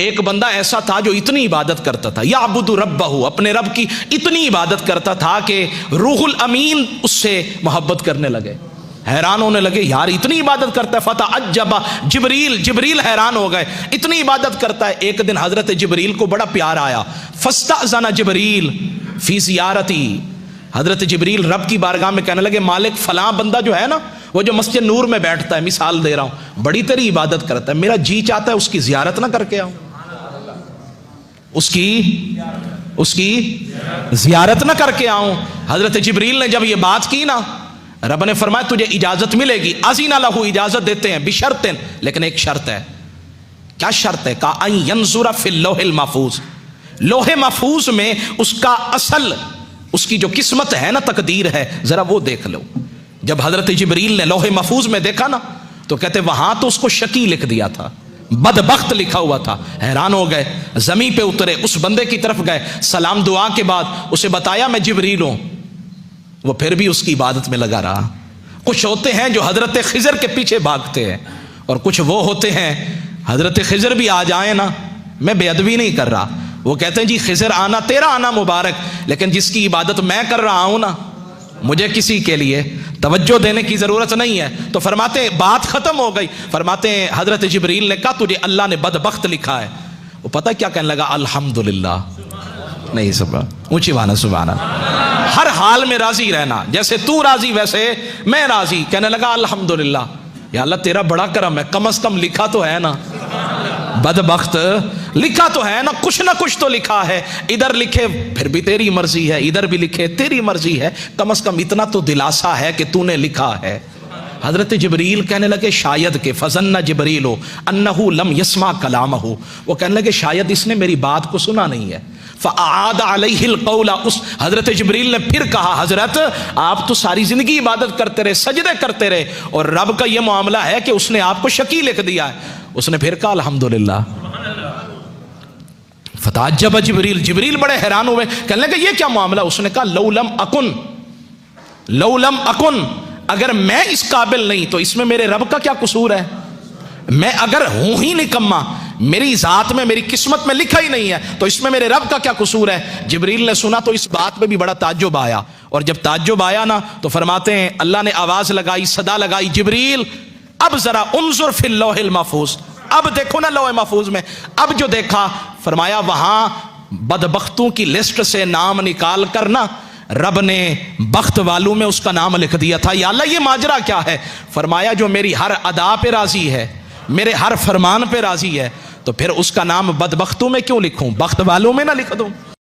ایک بندہ ایسا تھا جو اتنی عبادت کرتا تھا، یعبد ربہ، اپنے رب کی اتنی عبادت کرتا تھا کہ روح الامین اس سے محبت کرنے لگے، حیران ہونے لگے، یار اتنی عبادت کرتا ہے۔ فتعجب جبریل حیران ہو گئے، اتنی عبادت کرتا ہے۔ ایک دن حضرت جبریل کو بڑا پیار آیا، فاستأذن جبریل فی زیارتی، حضرت جبریل رب کی بارگاہ میں کہنے لگے، مالک فلاں بندہ جو ہے نا، وہ جو مسجد نور میں بیٹھتا ہے، مثال دے رہا ہوں، بڑی تیری عبادت کرتا ہے، میرا جی چاہتا ہے اس کی زیارت نہ کر کے آؤں، اس کی زیارت نہ کر کے آؤں۔ حضرت جبریل نے جب یہ بات کی نا، رب نے فرمایا تجھے اجازت ملے گی، اذن لہ، اجازت دیتے ہیں، بشرط، لیکن ایک شرط ہے۔ کیا شرط ہے؟ کہا ان ینظر فی اللوح المحفوظ، لوح محفوظ میں اس کا اصل، اس کی جو قسمت ہے نا، تقدیر ہے، ذرا وہ دیکھ لو۔ جب حضرت جبریل نے لوح محفوظ میں دیکھا نا، تو کہتے وہاں تو اس کو شقی لکھ دیا تھا، بدبخت لکھا ہوا تھا۔ حیران ہو گئے، زمین پہ اترے، اس بندے کی طرف گئے، سلام دعا کے بعد اسے بتایا میں جبریل ہوں۔ وہ پھر بھی اس کی عبادت میں لگا رہا۔ کچھ ہوتے ہیں جو حضرت خضر کے پیچھے بھاگتے ہیں، اور کچھ وہ ہوتے ہیں حضرت خضر بھی آ جائیں نا، میں بے ادبی نہیں کر رہا، وہ کہتے ہیں جی خضر آنا تیرا آنا مبارک، لیکن جس کی عبادت میں کر رہا ہوں نا، مجھے کسی کے لیے توجہ دینے کی ضرورت نہیں ہے۔ تو فرماتے ہیں بات ختم ہو گئی، فرماتے ہیں حضرت جبریل نے کہا تجھے اللہ نے بدبخت لکھا ہے۔ وہ پتہ کیا کہنے لگا؟ الحمدللہ، نہیں سبحان، اونچی بانا سبحان اللہ، ہر حال میں راضی رہنا، جیسے تو راضی ویسے میں راضی۔ کہنے لگا الحمدللہ، یا اللہ تیرا بڑا کرم ہے، کم از کم لکھا تو ہے نا، بدبخت لکھا تو ہے نا، کچھ نہ کچھ تو لکھا ہے، ادھر لکھے پھر بھی تیری مرضی ہے، ادھر بھی لکھے تیری مرضی ہے، کم از کم اتنا تو دلاسا ہے کہ تو نے لکھا ہے۔ حضرت جبریل کہنے لگے شاید کہ فظن جبریل انہ لم یسمع کلامہ، وہ کہنے لگے شاید اس نے میری بات کو سنا نہیں ہے۔ فاعاد علیہ القول، اس حضرت جبریل نے پھر کہا حضرت آپ تو ساری زندگی عبادت کرتے رہے، سجدے کرتے رہے، اور رب کا یہ معاملہ ہے کہ اس نے آپ کو شقی لکھ دیا ہے۔ اس نے پھر کہا الحمدللہ۔ فتعجب جبریل بڑے حیران ہوئے، کہنے لگے یہ کیا معاملہ؟ اس نے کہا لو لم اکن، اگر میں اس قابل نہیں تو اس میں میرے رب کا کیا قصور ہے؟ میں اگر ہوں ہی نکما، میری ذات میں میری قسمت میں لکھا ہی نہیں ہے، تو اس میں میرے رب کا کیا قصور ہے؟ جبریل نے سنا تو اس بات پہ بھی بڑا تعجب آیا، اور جب تعجب آیا نا تو فرماتے ہیں اللہ نے آواز لگائی، صدا لگائی، جبریل اب ذرا انظر فی اللوح المحفوظ، اب دیکھو نا لوح محفوظ میں۔ اب جو دیکھا، فرمایا وہاں بدبختوں کی لسٹ سے نام نکال کر نا رب نے بخت والوں میں اس کا نام لکھ دیا تھا۔ یا اللہ یہ ماجرا کیا ہے؟ فرمایا جو میری ہر ادا پہ راضی ہے، میرے ہر فرمان پہ راضی ہے، تو پھر اس کا نام بدبختوں میں کیوں لکھوں، بخت والوں میں نہ لکھ دوں؟